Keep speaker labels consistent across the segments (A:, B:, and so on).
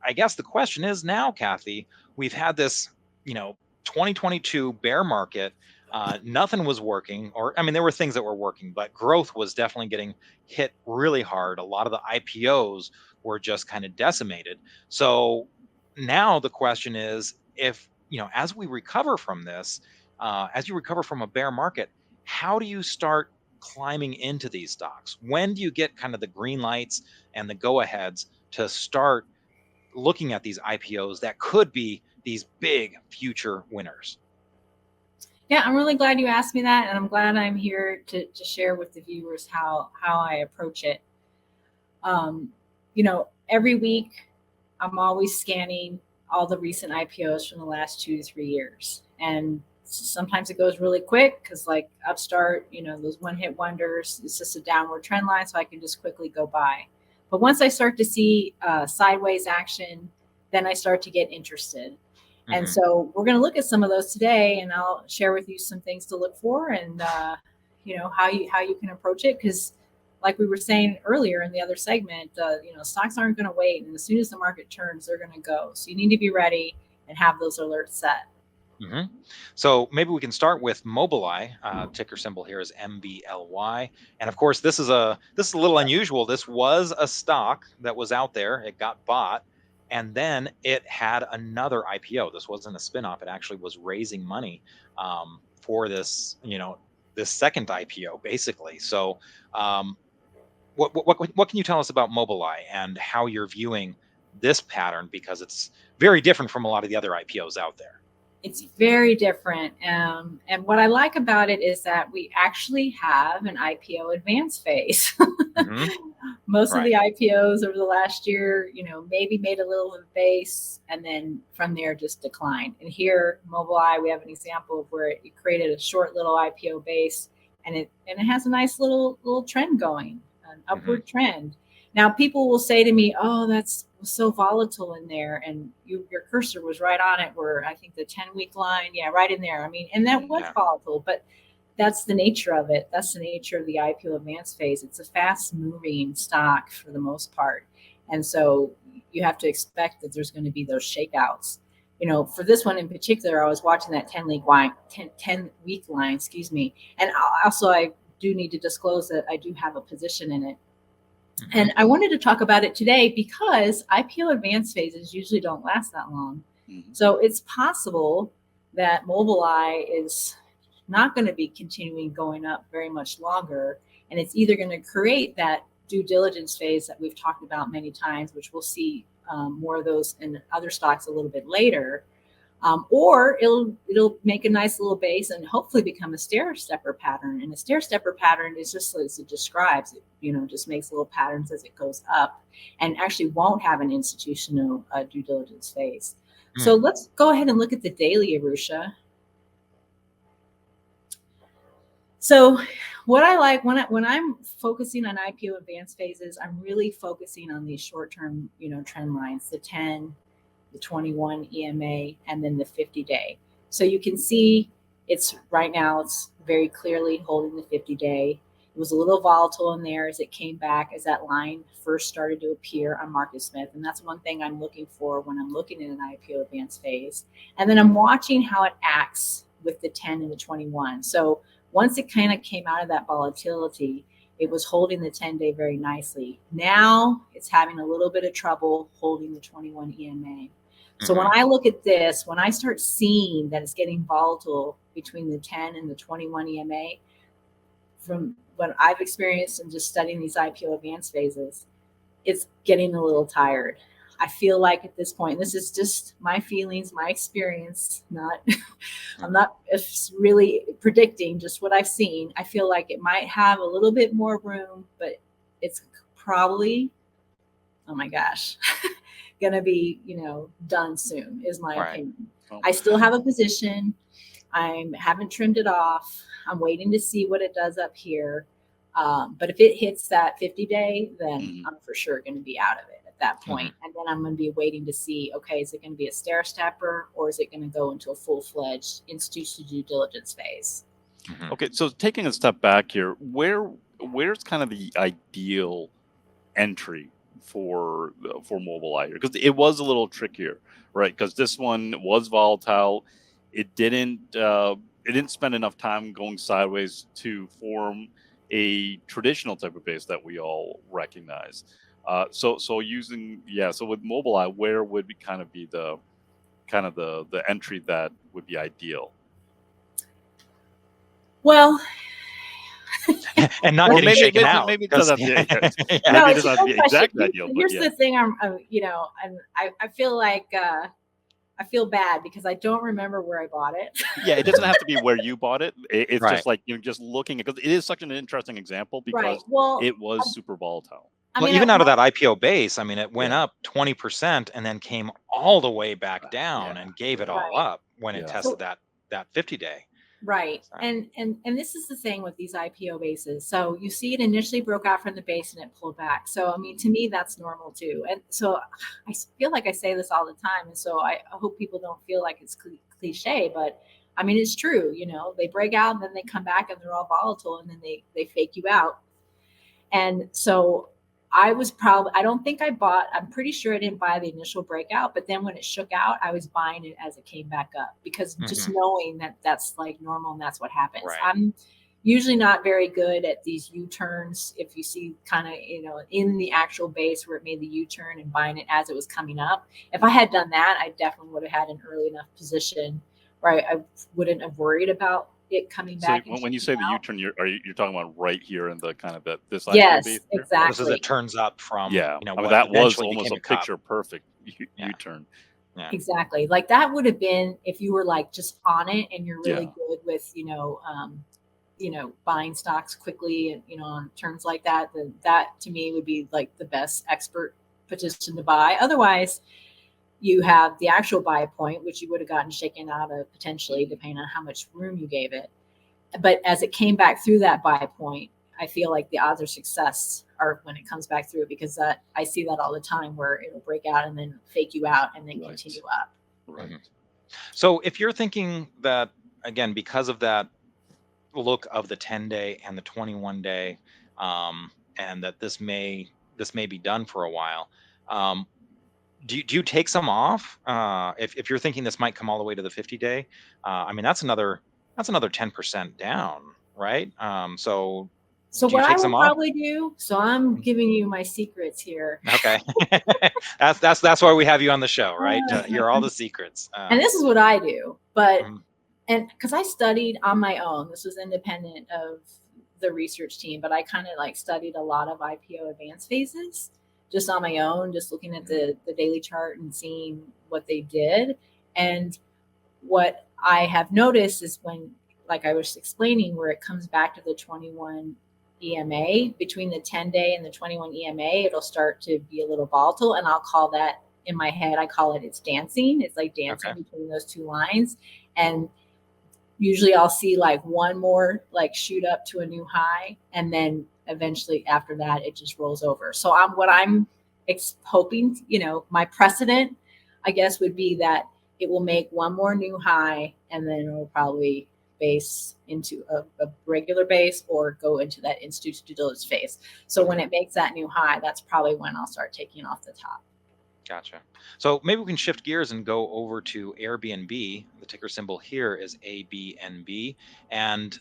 A: I guess the question is now, Kathy, we've had this, 2022 bear market. Nothing was working, or I mean, there were things that were working, but growth was definitely getting hit really hard. A lot of the IPOs were just kind of decimated. So now the question is, if as we recover from this, as you recover from a bear market, how do you start climbing into these stocks? When do you get kind of the green lights and the go aheads to start looking at these IPOs that could be these big future winners?
B: Yeah, I'm really glad you asked me that, and I'm glad I'm here to share with the viewers how I approach it. Every week I'm always scanning all the recent IPOs from the last 2 to 3 years, and sometimes it goes really quick because, like Upstart, those one-hit wonders, it's just a downward trend line, so I can just quickly go by. But once I start to see sideways action, then I start to get interested. And so we're going to look at some of those today, and I'll share with you some things to look for, and how you can approach it. Because, like we were saying earlier in the other segment, stocks aren't going to wait, and as soon as the market turns, they're going to go. So you need to be ready and have those alerts set.
A: So maybe we can start with Mobileye. Ticker symbol here is MBLY, and of course this is a little unusual. This was a stock that was out there. It got bought, and then it had another IPO. This wasn't a spinoff. It actually was raising money for this, this second IPO, basically. So, what can you tell us about Mobileye and how you're viewing this pattern? Because it's very different from a lot of the other IPOs out there.
B: It's very different. And what I like about it is that we actually have an IPO advance phase. Most of the IPOs over the last year, maybe made a little of a base and then from there just declined. And here, Mobileye, we have an example of where it created a short little IPO base, and it has a nice little trend going, an upward trend. Now, people will say to me, "Oh, that's so volatile in there," and your cursor was right on it, where I think the 10-week line, right in there. I mean, and that was volatile, but that's the nature of it. That's the nature of the IPO advance phase. It's a fast-moving stock for the most part, and so you have to expect that there's going to be those shakeouts. For this one in particular, I was watching that 10-week line, 10-week line, excuse me, and also I do need to disclose that I do have a position in it. And I wanted to talk about it today because IPO advance phases usually don't last that long. So it's possible that Mobileye is not going to be continuing going up very much longer. And it's either going to create that due diligence phase that we've talked about many times, which we'll see more of those in other stocks a little bit later. Or it'll make a nice little base and hopefully become a stair stepper pattern. And a stair stepper pattern is just as it describes it, just makes little patterns as it goes up, and actually won't have an institutional due diligence phase. So let's go ahead and look at the daily, Arusha. So what I like when I'm focusing on IPO advance phases, I'm really focusing on these short-term, trend lines, the 10, the 21 EMA, and then the 50-day. So you can see right now it's very clearly holding the 50-day. It was a little volatile in there as it came back, as that line first started to appear on Market Smith. And that's one thing I'm looking for when I'm looking at an IPO advance phase. And then I'm watching how it acts with the 10 and the 21. So once it kind of came out of that volatility, it was holding the 10-day very nicely. Now it's having a little bit of trouble holding the 21 EMA. So when I look at this, when I start seeing that it's getting volatile between the 10 and the 21 EMA, from what I've experienced in just studying these IPO advance phases, it's getting a little tired. I feel like at this point, this is just my feelings, my experience, I'm not really predicting, just what I've seen. I feel like it might have a little bit more room, but it's probably, oh my gosh, going to be, done soon, is my opinion. I still have a position. I haven't trimmed it off. I'm waiting to see what it does up here. But if it hits that 50-day, then I'm for sure going to be out of it at that point. And then I'm going to be waiting to see, okay, is it going to be a stair stepper, or is it going to go into a full-fledged institutional due diligence phase?
C: Okay, so taking a step back here, where's kind of the ideal entry for Mobileye, because it was a little trickier, right? Because this one was volatile. It didn't spend enough time going sideways to form a traditional type of base that we all recognize. So with Mobileye, where would be kind of the entry that would be ideal?
A: Well, and not getting shaken out.
C: Maybe it doesn't have to be, maybe it doesn't have to be exactly ideal.
B: Here's the thing, I feel like I feel bad because I don't remember where I bought it.
C: Yeah, it doesn't have to be where you bought it. It's
A: right.
C: just like you're just looking at, because it is such an interesting example because
B: right. Well,
C: it was super volatile.
A: Well, even out of that IPO base, I mean, it went up 20% and then came all the way back down and gave it all up when it tested that 50-day.
B: Right. And this is the thing with these IPO bases. So you see it initially broke out from the base and it pulled back. So, I mean, to me, that's normal too. And so I feel like I say this all the time. And so I hope people don't feel like it's cliche, but I mean, it's true. You know, they break out and then they come back and they're all volatile and then they fake you out. And so I'm pretty sure I didn't buy the initial breakout, but then when it shook out, I was buying it as it came back up because just knowing that that's like normal and that's what happens.
A: Right.
B: I'm usually not very good at these U-turns. If you see kind of, in the actual base where it made the U-turn and buying it as it was coming up. If I had done that, I definitely would have had an early enough position where I wouldn't have worried about it coming back.
C: So when you say the U-turn, you're talking about right here in the kind of this
B: yes,
C: IPO
B: exactly.
A: This is it turns up from
C: I mean, that was almost a picture perfect U-turn.
A: Yeah.
B: Exactly. Like that would have been if you were like just on it and you're really good with buying stocks quickly and on turns like that. Then that to me would be like the best expert position to buy. Otherwise, you have the actual buy point, which you would have gotten shaken out of potentially, depending on how much room you gave it. But as it came back through that buy point, I feel like the odds of success are when it comes back through, because I see that all the time where it'll break out and then fake you out and then continue up.
C: Right.
A: So if you're thinking that, again, because of that look of the 10-day and the 21-day, and that this may be done for a while, do you take some off? If you're thinking this might come all the way to the 50-day, I mean, that's another 10% down, right? So
B: what I will probably do, so I'm giving you my secrets here.
A: Okay. that's why we have you on the show, right? To hear all the secrets.
B: And this is what I do, but and because I studied on my own, this was independent of the research team, but I kind of like studied a lot of IPO advanced phases just on my own, just looking at the daily chart and seeing what they did. And what I have noticed is when, like I was explaining, where it comes back to the 21 EMA, between the 10-day and the 21 EMA, it'll start to be a little volatile. And I'll call that, in my head, I call it's dancing. It's like dancing between those two lines. And usually I'll see like one more like shoot up to a new high, and then eventually after that it just rolls over. So I'm hoping, my precedent, I guess, would be that it will make one more new high and then it will probably base into a regular base or go into that institutional due diligence phase. So when it makes that new high, that's probably when I'll start taking off the top.
A: Gotcha. So maybe we can shift gears and go over to Airbnb. The ticker symbol here is ABNB. And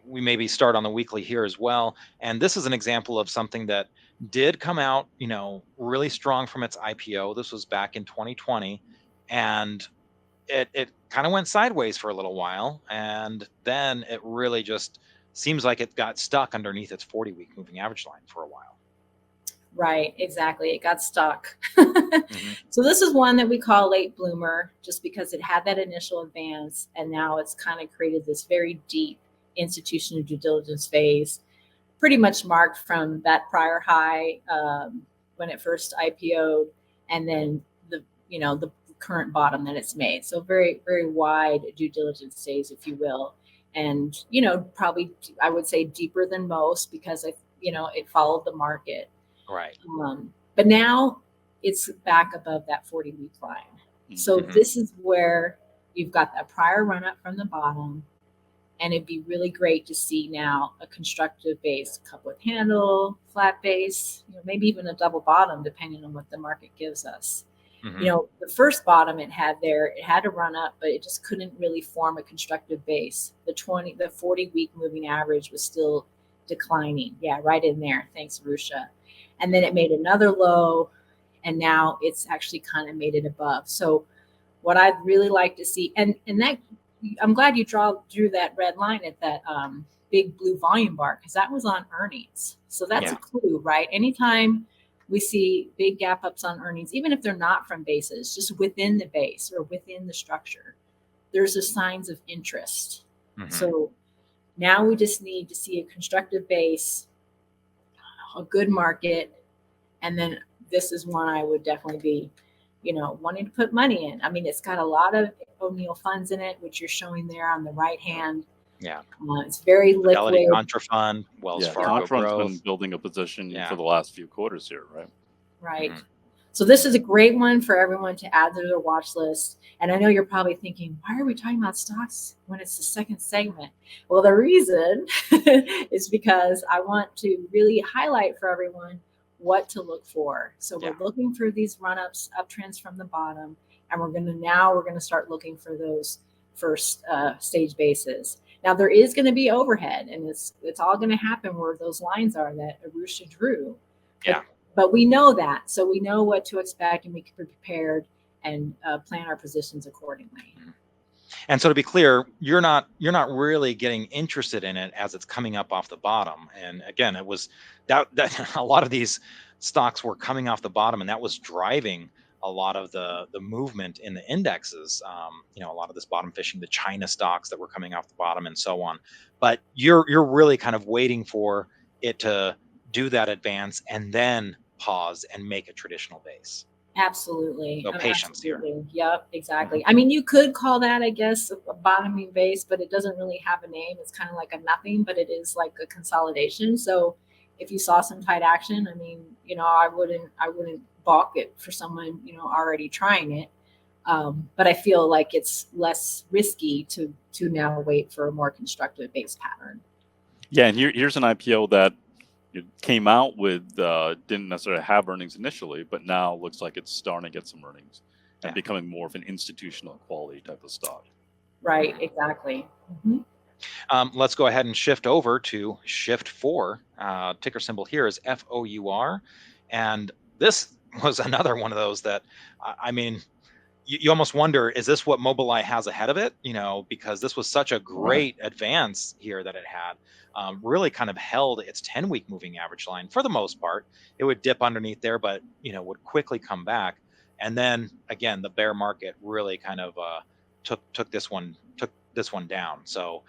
A: we maybe start on the weekly here as well. And this is an example of something that did come out, really strong from its IPO. This was back in 2020. And it kind of went sideways for a little while. And then it really just seems like it got stuck underneath its 40-week moving average line for a while.
B: Right, exactly. It got stuck. So this is one that we call late bloomer, just because it had that initial advance, and now it's kind of created this very deep institutional due diligence phase, pretty much marked from that prior high when it first IPO'd, and then the current bottom that it's made. So very, very wide due diligence phase, if you will, and probably I would say deeper than most because it followed the market.
A: Right.
B: But now it's back above that 40-week line. So this is where you've got that prior run up from the bottom. And it'd be really great to see now a constructive base, cup with handle, flat base, maybe even a double bottom, depending on what the market gives us. The first bottom it had to run up, but it just couldn't really form a constructive base. The 40-week moving average was still declining. Yeah, right in there. Thanks, Rusha. And then it made another low, and now it's actually kind of made it above. So what I'd really like to see, and that, I'm glad you drew that red line at that big blue volume bar, because that was on earnings. So that's a clue, right? Anytime we see big gap ups on earnings, even if they're not from bases, just within the base or within the structure, there's a signs of interest. So now we just need to see a constructive base, a good market, and then this is one I would definitely be, wanting to put money in. I mean, it's got a lot of O'Neill funds in it, which you're showing there on the right hand.
A: Yeah,
B: it's very
A: Fidelity
B: liquid.
A: Contra Fund, Wells Fargo
C: Contra's
A: Growth.
C: been building a position for the last few quarters here, right?
B: Right. So this is a great one for everyone to add to their watch list. And I know you're probably thinking, why are we talking about stocks when it's the second segment? Well, the reason is because I want to really highlight for everyone what to look for. So we're looking for these run-ups, uptrends from the bottom, and we're going to start looking for those first stage bases. Now there is going to be overhead, and it's all going to happen where those lines are that Arusha drew. But we know that, so we know what to expect, and we can be prepared and plan our positions accordingly.
A: And so to be clear, you're not really getting interested in it as it's coming up off the bottom. And again, it was that a lot of these stocks were coming off the bottom, and that was driving a lot of the movement in the indexes. A lot of this bottom fishing, the China stocks that were coming off the bottom, and so on. But you're really kind of waiting for it to do that advance and then pause and make a traditional base.
B: Absolutely.
A: So patience here.
B: Yep, exactly. I mean, you could call that, I guess, a bottoming base, but it doesn't really have a name. It's kind of like a nothing, but it is like a consolidation. So if you saw some tight action, I mean, I wouldn't balk it for someone, already trying it. But I feel like it's less risky to now wait for a more constructive base pattern.
C: Yeah, and here's an IPO that it came out with didn't necessarily have earnings initially, but now looks like it's starting to get some earnings and becoming more of an institutional quality type of stock.
B: Right, exactly.
A: Let's go ahead and shift over to Shift 4. Ticker symbol here is FOUR, and this was another one of those that I mean, you almost wonder, is this what Mobileye has ahead of it? Because this was such a great advance here that it had. Really kind of held its 10-week moving average line for the most part. It would dip underneath there, but would quickly come back. And then again, the bear market really kind of took this one down. So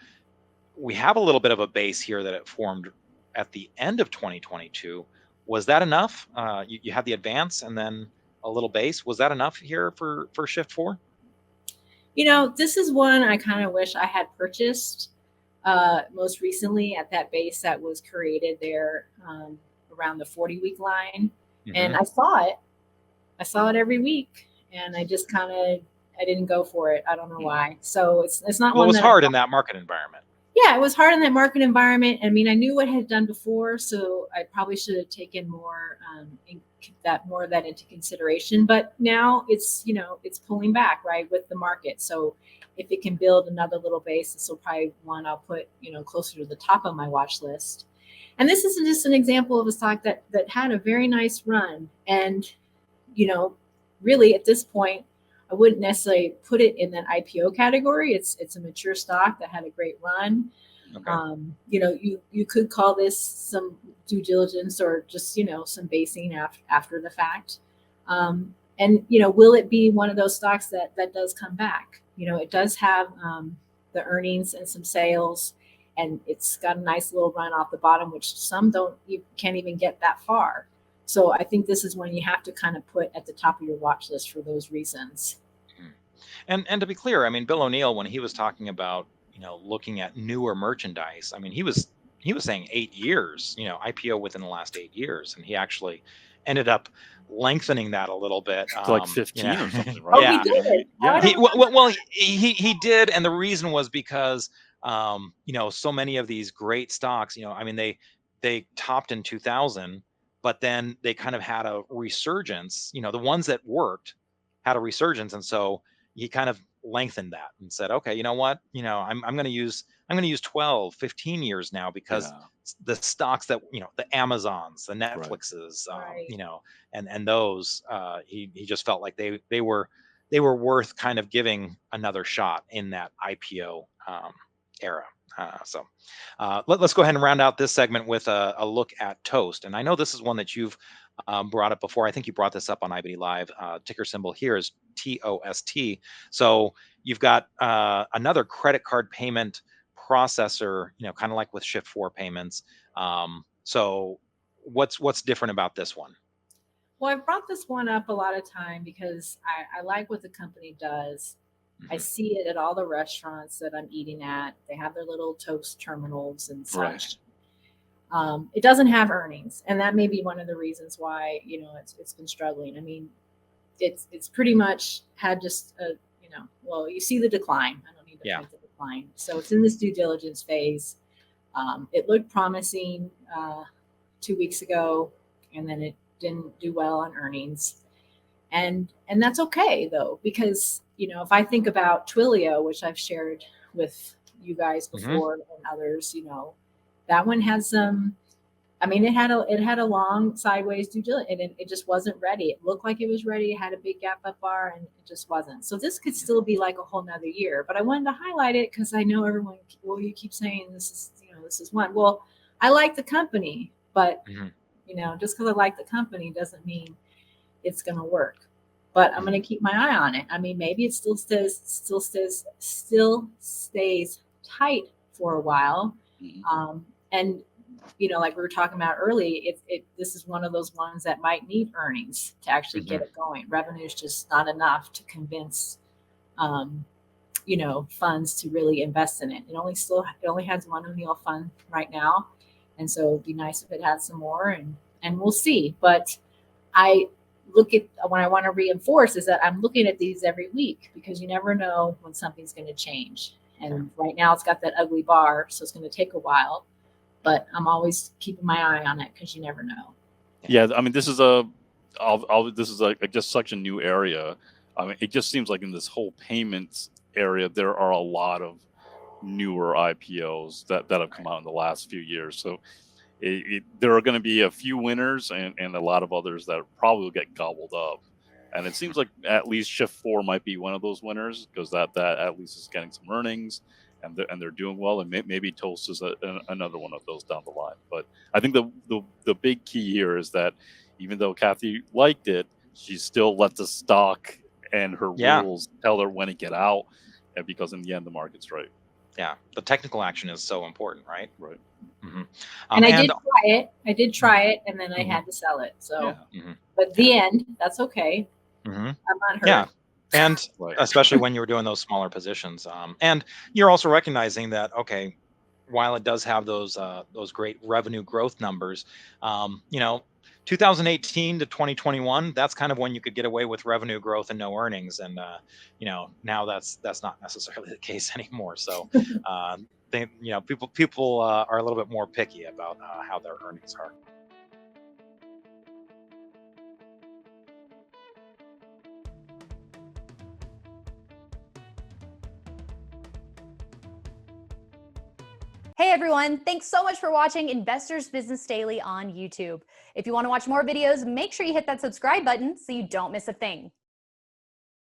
A: we have a little bit of a base here that it formed at the end of 2022. Was that enough? You had the advance and then a little base. Was that enough here for Shift 4?
B: This is one I kind of wish I had purchased most recently at that base that was created there around the 40-week line. And I saw it every week, and I just I didn't go for it. I don't know why. So it's not one.
A: Well, it was hard in that market environment.
B: Yeah, it was hard in that market environment. I mean, I knew what it had done before, so I probably should have taken more of that into consideration. But now it's it's pulling back right with the market. So if it can build another little base, this will probably one I'll put closer to the top of my watch list. And this is just an example of a stock that had a very nice run. And really at this point, I wouldn't necessarily put it in that IPO category. It's a mature stock that had a great run. Okay. You could call this some due diligence or just some basing after the fact. And will it be one of those stocks that does come back? It does have the earnings and some sales, and it's got a nice little run off the bottom, which you can't even get that far. So I think this is one you have to kind of put at the top of your watch list for those reasons.
A: And to be clear, I mean, Bill O'Neill, when he was talking about, looking at newer merchandise, I mean, he was saying 8 years, IPO within the last 8 years. And he actually ended up lengthening that a little bit.
C: To like 15 or something, right?
B: Yeah.
A: He did. Well, he did. And the reason was because So many of these great stocks, I mean, they topped in 2000, but then they kind of had a resurgence. The ones that worked had a resurgence, and so he kind of lengthened that and said, okay, you know what, I'm going to use 12, 15 years now, because
C: Yeah.
A: the stocks that, the Amazons, the
C: Right.
A: Netflixes,
B: Right.
A: and those, he just felt like they were worth kind of giving another shot in that IPO era. Let's go ahead and round out this segment with a look at Toast. And I know this is one that you've brought up before. I think you brought this up on IBD Live. Ticker symbol here is TOST. So you've got another credit card payment processor, kind of like with Shift4 payments. So what's different about this one?
B: Well, I've brought this one up a lot of time because I like what the company does. I
A: Mhm.
B: see it at all the restaurants that I'm eating at. They have their little Toast terminals and
C: Right.
B: such. It doesn't have earnings, and that may be one of the reasons why it's been struggling. I mean, it's pretty much had just a well, you see the decline. I don't need to
A: Yeah.
B: point the decline. So it's in this due diligence phase. It looked promising 2 weeks ago, and then it didn't do well on earnings, and that's okay though, because if I think about Twilio, which I've shared with you guys
A: Mhm.
B: before and others, that one has some. I mean, it had a long sideways due diligence, and it just wasn't ready. It looked like it was ready. It had a big gap up bar, and it just wasn't. So this could still be like a whole nother year. But I wanted to highlight it because I know everyone. Well, you keep saying this is one. Well, I like the company, but
A: Mhm.
B: just because I like the company doesn't mean it's going to work. But I'm
A: Mhm.
B: going to keep my eye on it. I mean, maybe it still stays tight for a while,
C: Mhm.
B: and like we were talking about early, this is one of those ones that might need earnings to actually get
A: Mhm.
B: it going. Revenue is just not enough to convince, um, funds to really invest in it. It only has one O'Neill fund right now, and so it'd be nice if it had some more, and we'll see. But I look at when I want to reinforce is that I'm looking at these every week because you never know when something's going to change. And right now it's got that ugly bar, so it's going to take a while. But I'm always keeping my eye on it because you never know.
C: Yeah, I mean, this is just such a new area. I mean, it just seems like in this whole payments area, there are a lot of newer IPOs that have come
A: Right.
C: out in the last few years. So there are going to be a few winners and a lot of others that probably will get gobbled up. And it seems like at least Shift4 might be one of those winners because that at least is getting some earnings and they're doing well. And maybe Toast is another one of those down the line. But I think the big key here is that even though Kathy liked it, she still let the stock and her
A: Yeah.
C: rules tell her when to get out, and because in the end the market's right.
A: Yeah. The technical action is so important, right?
C: Right.
A: Mhm.
B: And I
A: And
B: did try it. And then I
C: Mhm.
B: had to sell it. So,
C: Yeah.
A: Mhm.
B: but the end, that's okay.
A: Mhm.
B: I'm not
A: Yeah.
B: hurt.
A: And
C: Right.
A: especially when you were doing those smaller positions. And you're also recognizing that, okay, while it does have those great revenue growth numbers, um, you know, 2018 to 2021, that's kind of when you could get away with revenue growth and no earnings. And now that's not necessarily the case anymore. So people are a little bit more picky about how their earnings are.
D: Hey everyone, thanks so much for watching Investors Business Daily on YouTube. If you want to watch more videos, make sure you hit that subscribe button so you don't miss a thing.